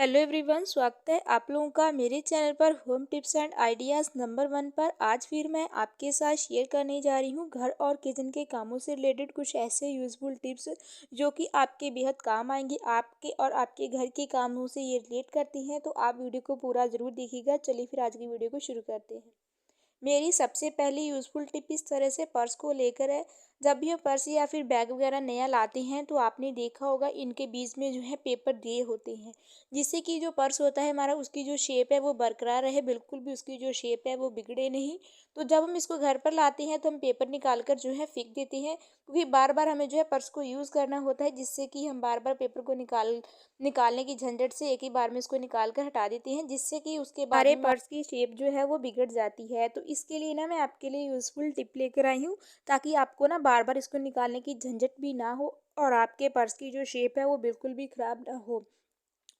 Hello everyone, स्वागत है आप लोगों का मेरे चैनल पर home tips and ideas number 1 पर। आज फिर मैं आपके साथ शेयर करने जा रही हूँ घर और किचन के कामों से रिलेटेड कुछ ऐसे यूज़फुल टिप्स जो कि आपके बेहद काम आएंगे। आपके और आपके घर के कामों से ये रिलेट करती हैं, तो आप वीडियो को पूरा ज़रूर देखिएगा। चलिए फिर आज की वीडियो को शुरू करते हैं। मेरी सबसे पहली यूज़फुल टिप इस तरह से पर्स को लेकर है। जब भी हम पर्स या फिर बैग वगैरह नया लाते हैं तो आपने देखा होगा इनके बीच में जो है पेपर दिए होते हैं, जिससे कि जो पर्स होता है हमारा उसकी जो शेप है वो बरकरार रहे, बिल्कुल भी उसकी जो शेप है वो बिगड़े नहीं। तो जब हम इसको घर पर लाते हैं तो हम पेपर निकाल कर जो है फेंक देते हैं, क्योंकि बार बार हमें जो है पर्स को यूज़ करना होता है, जिससे कि हम बार बार पेपर को निकालने की झंझट से एक ही बार में इसको निकाल कर हटा देते हैं, जिससे कि उसके बाद हमारे पर्स की शेप जो है वो बिगड़ जाती है। तो इसके लिए ना मैं आपके लिए यूज़फुल टिप लेकर आई हूँ, ताकि आपको ना बार बार इसको निकालने की झंझट भी ना हो और आपके पर्स की जो शेप है वो बिल्कुल भी ख़राब ना हो।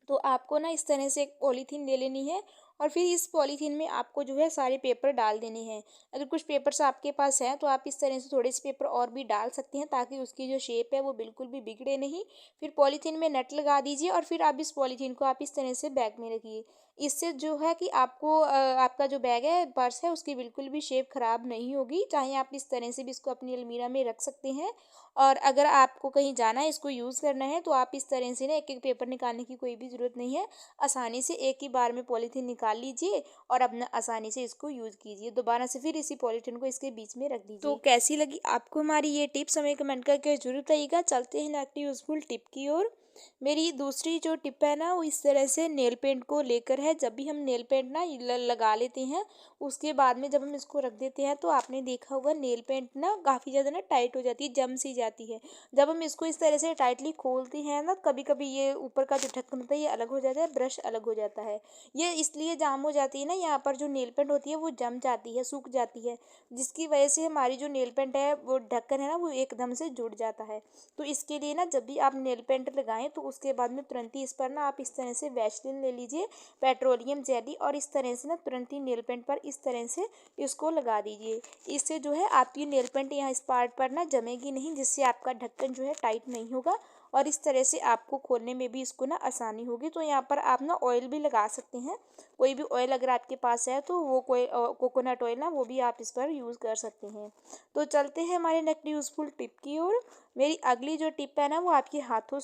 तो आपको ना इस तरह से एक पॉलीथीन ले लेनी है और फिर इस पॉलीथीन में आपको जो है सारे पेपर डाल देने हैं। अगर कुछ पेपर्स आपके पास हैं तो आप इस तरह से थोड़े से पेपर और भी डाल सकते हैं, ताकि उसकी जो शेप है वो बिल्कुल भी बिगड़े नहीं। फिर पॉलीथीन में नट लगा दीजिए और फिर आप इस पॉलीथीन को आप इस तरह से बैग में रखिए। इससे जो है कि आपको आपका जो बैग है, पर्स है, उसकी बिल्कुल भी शेप ख़राब नहीं होगी। चाहे आप इस तरह से भी इसको अपनी अलमीरा में रख सकते हैं। और अगर आपको कहीं जाना है, इसको यूज़ करना है, तो आप इस तरह से ना एक एक पेपर निकालने की कोई भी ज़रूरत नहीं है। आसानी से एक ही बार में पॉलीथीन निकाल लीजिए और अपना आसानी से इसको यूज़ कीजिए। दोबारा से फिर इसी पॉलीथीन को इसके बीच में रख दीजिए। तो कैसी लगी आपको हमारी ये टिप्स, हमें कमेंट करके ज़रूर बताइएगा। चलते हैं नेक्स्ट यूज़फुल टिप की ओर। मेरी दूसरी जो टिप है ना वो इस तरह से नेल पेंट को लेकर है। जब भी हम नेल पेंट ना लगा लेते हैं, उसके बाद में जब हम इसको रख देते हैं तो आपने देखा होगा नेल पेंट ना काफ़ी ज़्यादा ना टाइट हो जाती है, जम सी जाती है। जब हम इसको इस तरह से टाइटली खोलते हैं ना, कभी कभी ये ऊपर का जो ढक्कन होता है ये अलग हो जाता है, ब्रश अलग हो जाता है। ये इसलिए जाम हो जाती है ना, यहाँ पर जो नेल पेंट होती है वो जम जाती है, सूख जाती है, जिसकी वजह से हमारी जो नेल पेंट है वो ढक्कन है ना वो एकदम से जुड़ जाता है। तो इसके लिए ना जब भी आप नेल पेंट लगाएं तो उसके बाद में तुरंत ही इस पर ना आप इस तरह से वैसलीन ले लीजिए, पेट्रोलियम जेली, और इस तरह से ना तुरंत ही नेल पेंट पर इस तरह से इसको लगा दीजिए। इससे जो है आपकी नेल पेंट यहाँ इस पार्ट पर ना जमेगी नहीं, जिससे आपका ढक्कन जो है टाइट नहीं होगा और इस तरह से आपको खोलने में भी इसको ना आसानी होगी। तो यहाँ पर आप ना ऑयल भी लगा सकते हैं, कोई भी ऑयल अगर आपके पास है तो वो कोई कोकोनट ऑयल ना वो भी आप इस पर यूज़ कर सकते हैं। तो चलते हैं हमारे नेक्स्ट यूज़फुल टिप की ओर। मेरी अगली जो टिप है ना वो आपके हाथों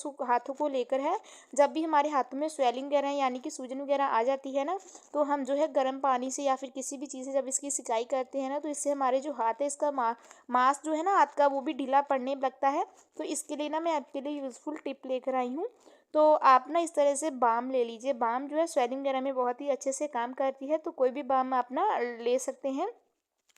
को लेकर है। जब भी हमारे हाथों में स्वेलिंग वगैरह यानी कि सूजन वगैरह आ जाती है ना, तो हम जो है गर्म पानी से या फिर किसी भी चीज़ से जब इसकी सिकाई करते हैं ना, तो इससे हमारे जो हाथ है इसका मांस जो है ना हाथ का वो भी ढीला पड़ने लगता है। तो इसके लिए ना मैं आपके लिए यूज़फुल टिप लेकर आई हूँ। तो आप ना इस तरह से बाम ले लीजिए। बाम जो है स्वेलिंग वगैरह में बहुत ही अच्छे से काम करती है, तो कोई भी बाम आप ना ले सकते हैं।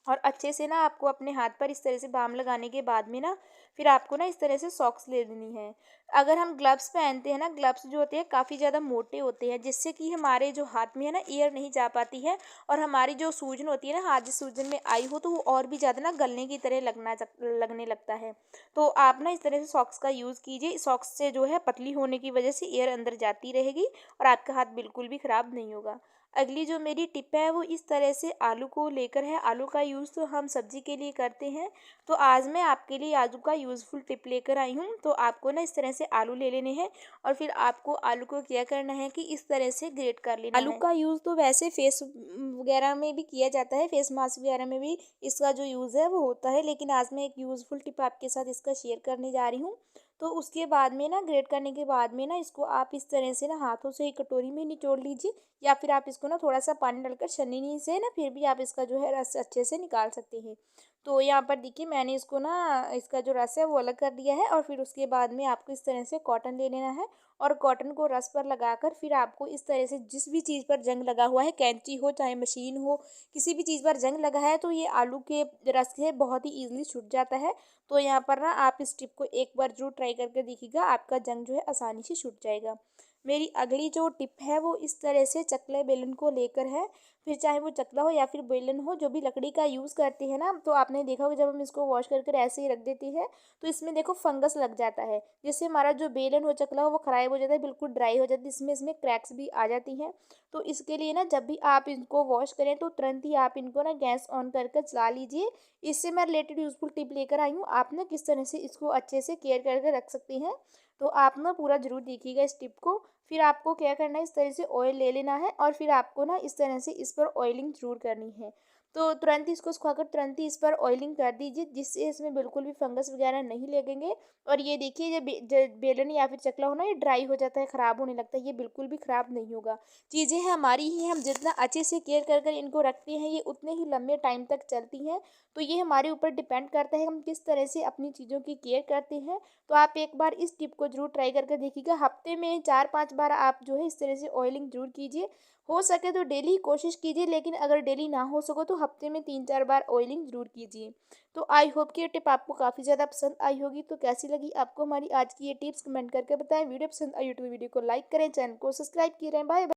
और अच्छे से ना आपको अपने हाथ पर इस तरह से बाम लगाने के बाद में ना फिर आपको ना इस तरह से सॉक्स ले लेनी है। अगर हम ग्लव्स पहनते हैं ना, ग्लव्स जो होते हैं काफ़ी ज़्यादा मोटे होते हैं, जिससे कि हमारे जो हाथ में है ना एयर नहीं जा पाती है, और हमारी जो सूजन होती है ना, हाथ जिस सूजन में आई हो तो वो और भी ज़्यादा ना गलने की तरह लगने लगता है। तो आप ना इस तरह से सॉक्स का यूज़ कीजिए। सॉक्स से जो है पतली होने की वजह से एयर अंदर जाती रहेगी और आपका हाथ बिल्कुल भी ख़राब नहीं होगा। अगली जो मेरी टिप है वो इस तरह से आलू को लेकर है। आलू का यूज़ तो हम सब्जी के लिए करते हैं, तो आज मैं आपके लिए आलू का यूज़फुल टिप लेकर आई हूँ। तो आपको ना इस तरह से आलू ले लेने हैं और फिर आपको आलू को क्या करना है कि इस तरह से ग्रेट कर लेना है। आलू का यूज़ तो वैसे फेस वगैरह में भी किया जाता है, फेस मास्क वगैरह में भी इसका जो यूज़ है वो होता है, लेकिन आज मैं एक यूज़फुल टिप आपके साथ इसका शेयर करने जा रही हूँ। तो उसके बाद में ना ग्रेट करने के बाद में ना इसको आप इस तरह से ना हाथों से एक कटोरी में निचोड़ लीजिए, या फिर आप इसको ना थोड़ा सा पानी डालकर छन्नी से ना फिर भी आप इसका जो है रस अच्छे से निकाल सकते हैं। तो यहाँ पर देखिए मैंने इसको ना इसका जो रस है वो अलग कर दिया है, और फिर उसके बाद में आपको इस तरह से कॉटन ले लेना है और कॉटन को रस पर लगाकर फिर आपको इस तरह से जिस भी चीज़ पर जंग लगा हुआ है, कैंची हो चाहे मशीन हो, किसी भी चीज़ पर जंग लगा है तो ये आलू के रस से बहुत ही ईजिली छूट जाता है। तो यहाँ पर ना आप इस टिप को एक बार जरूर ट्राई करके देखिएगा, आपका जंग जो है आसानी से छूट जाएगा। मेरी अगली जो टिप है वो इस तरह से चकले बेलन को लेकर है। फिर चाहे वो चकला हो या फिर बेलन हो, जो भी लकड़ी का यूज़ करते हैं ना, तो आपने देखा होगा जब हम इसको वॉश करके ऐसे ही रख देते हैं तो इसमें देखो फंगस लग जाता है, जिससे हमारा जो बेलन हो चकला हो वो ख़राब हो जाता है, बिल्कुल ड्राई हो जाती है, इसमें क्रैक्स भी आ जाती हैं। तो इसके लिए ना जब भी आप इनको वॉश करें तो तुरंत ही आप इनको ना गैस ऑन करके चला लीजिए। इससे मैं रिलेटेड यूज़फुल टिप लेकर आई हूँ। आप ना किस तरह से इसको अच्छे से केयर करके रख सकते हैं, तो आप ना पूरा ज़रूर देखिएगा इस टिप को। फिर आपको क्या करना है, इस तरह से ऑयल ले लेना है और फिर आपको ना इस तरह से इस पर ऑयलिंग ज़रूर करनी है। तो तुरंत ही इसको सुखाकर तुरंत ही इस पर ऑयलिंग कर दीजिए, जिससे इसमें बिल्कुल भी फंगस वगैरह नहीं लगेंगे। और ये देखिए, जब बेलन या फिर चकला हो ना, ये ड्राई हो जाता है, ख़राब होने लगता है, ये बिल्कुल भी ख़राब नहीं होगा। चीज़ें हमारी ही हैं, हम जितना अच्छे से केयर कर कर इनको रखते हैं, ये उतने ही लंबे टाइम तक चलती हैं। तो ये हमारे ऊपर डिपेंड करता है हम किस तरह से अपनी चीज़ों की केयर करते हैं। तो आप एक बार इस टिप को ज़रूर ट्राई करके देखिएगा। हफ्ते में 4-5 बार आप जो है इस तरह से ऑयलिंग ज़रूर कीजिए। हो सके तो डेली कोशिश कीजिए, लेकिन अगर डेली ना हो सको तो हफ्ते में 3-4 बार ऑयलिंग ज़रूर कीजिए। तो आई होप कि ये टिप आपको काफ़ी ज़्यादा पसंद आई होगी। तो कैसी लगी आपको हमारी आज की ये टिप्स, कमेंट करके बताएं। वीडियो पसंद आई हो तो वीडियो को लाइक करें, चैनल को सब्सक्राइब किए रहें। Bye bye.